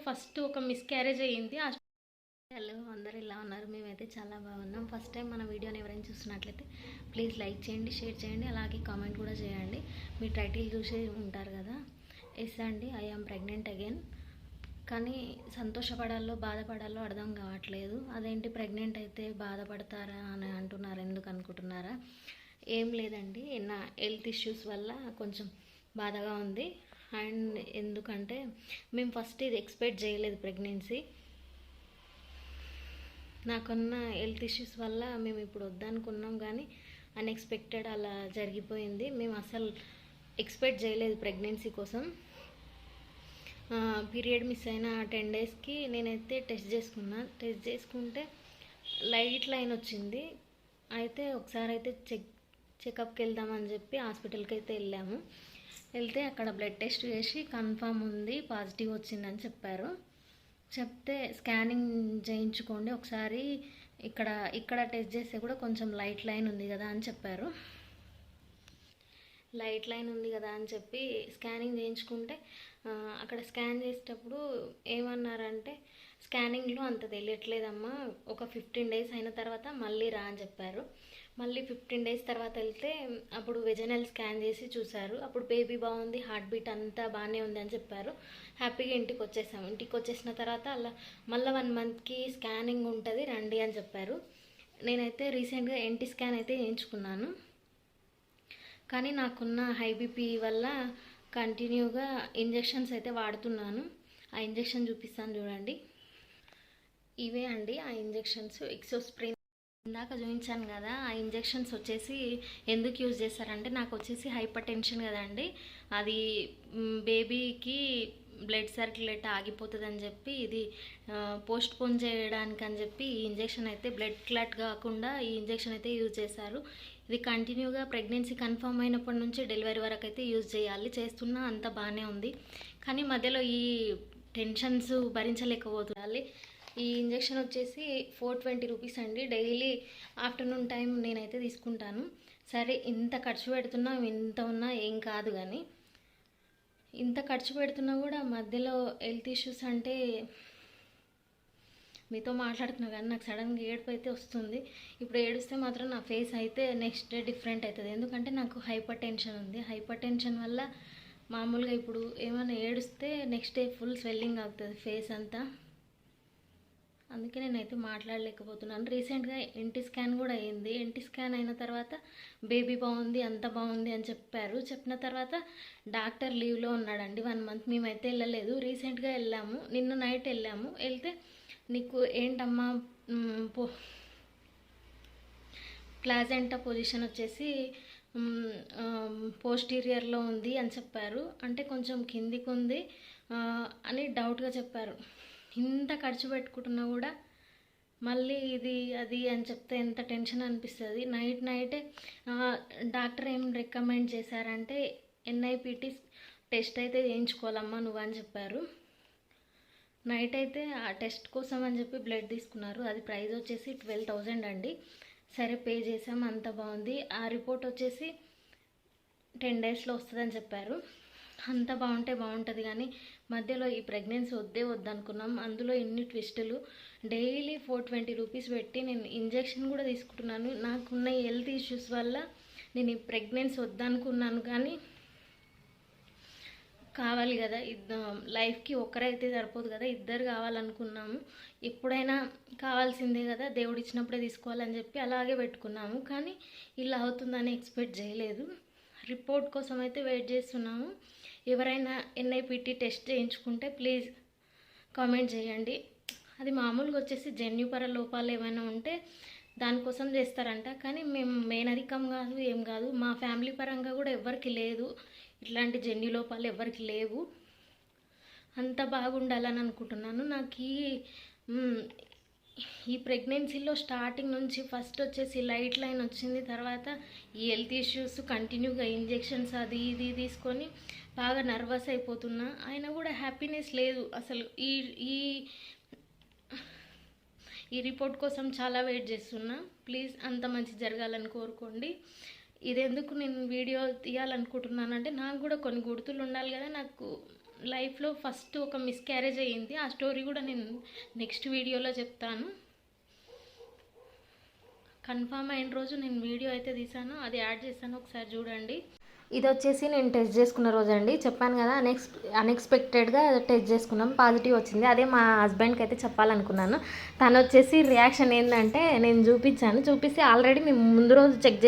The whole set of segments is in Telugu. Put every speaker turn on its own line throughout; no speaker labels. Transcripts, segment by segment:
ఫస్ట్ ఒక మిస్‌క్యారేజ్ అయ్యింది. హలో అందరూ ఎలా ఉన్నారు? మేమైతే చాలా బాగున్నాం. ఫస్ట్ టైం మన వీడియోని ఎవరైనా చూస్తున్నట్లయితే ప్లీజ్ లైక్ చేయండి, షేర్ చేయండి, అలాగే కామెంట్ కూడా చేయండి. మీ టైటిల్ చూసి ఉంటారు కదా. ఎస్ అండి, ఐ యామ్ ప్రెగ్నెంట్ అగైన్. కానీ సంతోషపడాలో బాధపడాలో అర్థం కావట్లేదు. అదేంటి ప్రెగ్నెంట్ అయితే బాధపడతారా అని అంటున్నారు, ఎందుకు అనుకుంటున్నారా? ఏం లేదండి, నా హెల్త్ ఇష్యూస్ వల్ల కొంచెం బాధగా ఉంది. అండ్ ఎందుకంటే మేము ఫస్ట్ ఇది ఎక్స్పెక్ట్ చేయలేదు ప్రెగ్నెన్సీ. నాకున్న హెల్త్ ఇష్యూస్ వల్ల మేము ఇప్పుడు వద్దనుకున్నాం, కానీ అన్ఎక్స్పెక్టెడ్ అలా జరిగిపోయింది. మేము అసలు ఎక్స్పెక్ట్ చేయలేదు ప్రెగ్నెన్సీ కోసం. పీరియడ్ మిస్ అయిన 10 డేస్కి నేనైతే టెస్ట్ చేసుకుంటే లైట్ లైన్ వచ్చింది. అయితే ఒకసారి అయితే చెకప్కి వెళ్దామని చెప్పి హాస్పిటల్కి అయితే వెళ్తే అక్కడ బ్లడ్ టెస్ట్ చేసి కన్ఫామ్ ఉంది, పాజిటివ్ వచ్చిందని చెప్పారు. చెప్తే స్కానింగ్ చేయించుకోండి ఒకసారి, ఇక్కడ టెస్ట్ చేస్తే కూడా కొంచెం లైట్ లైన్ ఉంది కదా అని చెప్పారు. లైట్ లైన్ ఉంది కదా అని చెప్పి స్కానింగ్ చేయించుకుంటే అక్కడ స్కాన్ చేసేటప్పుడు ఏమన్నారంటే, స్కానింగ్లో అంత తెలియట్లేదమ్మా, ఒక 15 డేస్ అయిన తర్వాత మళ్ళీ రా అని చెప్పారు. మళ్ళీ 15 డేస్ తర్వాత వెళ్తే అప్పుడు వెజనల్ స్కాన్ చేసి చూశారు. అప్పుడు బేబీ బాగుంది, హార్ట్ బీట్ అంతా బాగానే ఉంది అని చెప్పారు. హ్యాపీగా ఇంటికి వచ్చేసాము. ఇంటికి వచ్చేసిన తర్వాత అలా మళ్ళీ 1 మంత్కి స్కానింగ్ ఉంటుంది రండి అని చెప్పారు. నేనైతే రీసెంట్గా ఎన్టీ స్కాన్ అయితే చేయించుకున్నాను. కానీ నాకున్న హై బీపీ వల్ల కంటిన్యూగా ఇంజెక్షన్స్ అయితే వాడుతున్నాను. ఆ ఇంజెక్షన్ చూపిస్తాను చూడండి. ఇవే అండి ఆ ఇంజెక్షన్స్, ఎక్సోస్ప్రిన్. ఇందాక చూపించాను కదా, ఆ ఇంజెక్షన్స్ వచ్చేసి ఎందుకు యూజ్ చేస్తారంటే, నాకు వచ్చేసి హైపర్ టెన్షన్ కదండి, అది బేబీకి బ్లడ్ సర్క్యులేట్ ఆగిపోతుంది అని చెప్పి ఇది పోస్ట్ పోన్ చేయడానికి అని చెప్పి ఈ ఇంజెక్షన్ అయితే బ్లడ్ క్లాట్ కాకుండా ఈ ఇంజెక్షన్ అయితే యూజ్ చేశారు. ఇది కంటిన్యూగా ప్రెగ్నెన్సీ కన్ఫర్మ్ అయినప్పటి నుంచి డెలివరీ వరకు అయితే యూజ్ చేయాలి. చేస్తున్నా అంత బాగానే ఉంది, కానీ మధ్యలో ఈ టెన్షన్స్ భరించలేకపోతుంది. ఈ ఇంజెక్షన్ వచ్చేసి 420 రూపీస్ అండి. డైలీ ఆఫ్టర్నూన్ టైం నేనైతే తీసుకుంటాను. సరే ఇంత ఖర్చు పెడుతున్నా, ఇంత ఉన్నా ఏం కాదు, కానీ ఇంత ఖర్చు పెడుతున్నా కూడా మధ్యలో హెల్త్ ఇష్యూస్ అంటే, మీతో మాట్లాడుతున్నా కానీ నాకు సడన్గా ఏడుపు అయితే వస్తుంది. ఇప్పుడు ఏడుస్తే మాత్రం నా ఫేస్ అయితే నెక్స్ట్ డే డిఫరెంట్ అవుతుంది. ఎందుకంటే నాకు హైపర్ టెన్షన్ ఉంది. హైపర్ టెన్షన్ వల్ల మామూలుగా ఇప్పుడు ఏమైనా ఏడుస్తే నెక్స్ట్ డే ఫుల్ స్వెల్లింగ్ అవుతుంది ఫేస్ అంతా. అందుకే నేనైతే మాట్లాడలేకపోతున్నాను. రీసెంట్గా ఎన్టీ స్కాన్ కూడా అయింది. ఎన్టీ స్కాన్ అయిన తర్వాత బేబీ బాగుంది, అంత బాగుంది అని చెప్పారు. చెప్పిన తర్వాత డాక్టర్ లీవ్లో ఉన్నాడండి 1 మంత్. మేమైతే వెళ్ళలేదు, రీసెంట్గా వెళ్ళాము. నిన్న నైట్ వెళ్ళాము. వెళ్తే నీకు ఏంటమ్మా ప్లాజెంటా పొజిషన్ వచ్చేసి పోస్టీరియర్లో ఉంది అని చెప్పారు. అంటే కొంచెం కిందికి ఉంది అని డౌట్గా చెప్పారు. ఇంత ఖర్చు పెట్టుకుంటున్నా కూడా మళ్ళీ ఇది అది అని చెప్తే ఎంత టెన్షన్ అనిపిస్తుంది. నైటే డాక్టర్ ఏం రికమెండ్ చేశారంటే, NIPT టెస్ట్ అయితే చేయించుకోవాలమ్మా నువ్వు అని చెప్పారు. నైట్ అయితే ఆ టెస్ట్ కోసం అని చెప్పి బ్లడ్ తీసుకున్నారు. అది ప్రైస్ వచ్చేసి 12,000 అండి. సరే పే చేసాం, అంత బాగుంది. ఆ రిపోర్ట్ వచ్చేసి 10 డేస్లో వస్తుందని చెప్పారు. అంత బాగుంటే బాగుంటుంది, కానీ మధ్యలో ఈ ప్రెగ్నెన్సీ వద్దనుకున్నాం. అందులో ఇన్ని ట్విస్టులు. డైలీ 420 రూపీస్ పెట్టి నేను ఇంజెక్షన్ కూడా తీసుకుంటున్నాను. నాకున్న హెల్త్ ఇష్యూస్ వల్ల నేను ఈ ప్రెగ్నెన్సీ వద్దనుకున్నాను, కానీ కావాలి కదా, లైఫ్కి ఒకరైతే సరిపోదు కదా, ఇద్దరు కావాలనుకున్నాము. ఎప్పుడైనా కావాల్సిందే కదా, దేవుడు ఇచ్చినప్పుడే తీసుకోవాలని చెప్పి అలాగే పెట్టుకున్నాము. కానీ ఇలా అవుతుందని ఎక్స్పెక్ట్ చేయలేదు. రిపోర్ట్ కోసం అయితే వెయిట్ చేస్తున్నాము. ఎవరైనా NIPT టెస్ట్ చేయించుకుంటే ప్లీజ్ కామెంట్ చేయండి. అది మామూలుగా వచ్చేసి జన్యుపర లోపాలు ఏమైనా ఉంటే దానికోసం చేస్తారంట, కానీ మేము మేనరికం కాదు, ఏం కాదు, మా ఫ్యామిలీ పరంగా కూడా ఎవరికి లేదు, ఇట్లాంటి జన్యు లోపాలు ఎవరికి లేవు. అంత బాగుండాలని అనుకుంటున్నాను. నాకు ఈ ప్రెగ్నెన్సీలో స్టార్టింగ్ నుంచి ఫస్ట్ వచ్చేసి లైట్ లైన్ వచ్చింది. తర్వాత ఈ హెల్త్ ఇష్యూస్ కంటిన్యూగా ఇంజెక్షన్స్ అది ఇది తీసుకొని బాగా నర్వస్ అయిపోతున్నా. అయినా కూడా హ్యాపీనెస్ లేదు అసలు. ఈ రిపోర్ట్ కోసం చాలా వెయిట్ చేస్తున్నా. ప్లీజ్ అంత మంచి జరగాలని కోరుకోండి. ఇదెందుకు నేను వీడియో తీయాలనుకుంటున్నానంటే, నాకు కూడా కొన్ని గుర్తులు ఉండాలి కదా, నాకు లైఫ్లో ఫస్ట్ ఒక మిస్క్యారేజ్ అయ్యింది. ఆ స్టోరీ కూడా నేను నెక్స్ట్ వీడియోలో చెప్తాను. కన్ఫామ్ అయిన రోజు నేను వీడియో అయితే తీసాను, అది యాడ్ చేశాను, ఒకసారి చూడండి. ఇది వచ్చేసి నేను టెస్ట్ చేసుకున్న రోజు అండి. చెప్పాను కదా, అన్ఎక్స్పెక్టెడ్గా టెస్ట్ చేసుకున్నాం, పాజిటివ్ వచ్చింది. అదే మా హస్బెండ్కి అయితే చెప్పాలనుకున్నాను. తను వచ్చేసి రియాక్షన్ ఏంటంటే, నేను చూపిస్తే ఆల్రెడీ మేము ముందు రోజు చెక్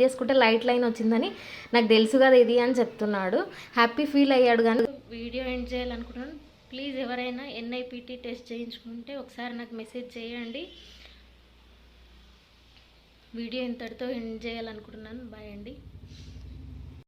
చేసుకుంటే లైట్ లైన్ వచ్చిందని నాకు తెలుసు కదా ఇది అని చెప్తున్నాడు. హ్యాపీ ఫీల్ అయ్యాడు. కానీ వీడియో ఎండ్ చేయాలనుకుంటున్నాను. ప్లీజ్ ఎవరైనా ఎన్ఐపిటి టెస్ట్ చేయించుకుంటే ఒకసారి నాకు మెసేజ్ చేయండి. వీడియో ఇంతటితో ఎండ్ చేయాలనుకుంటున్నాను. బాయ్ అండి.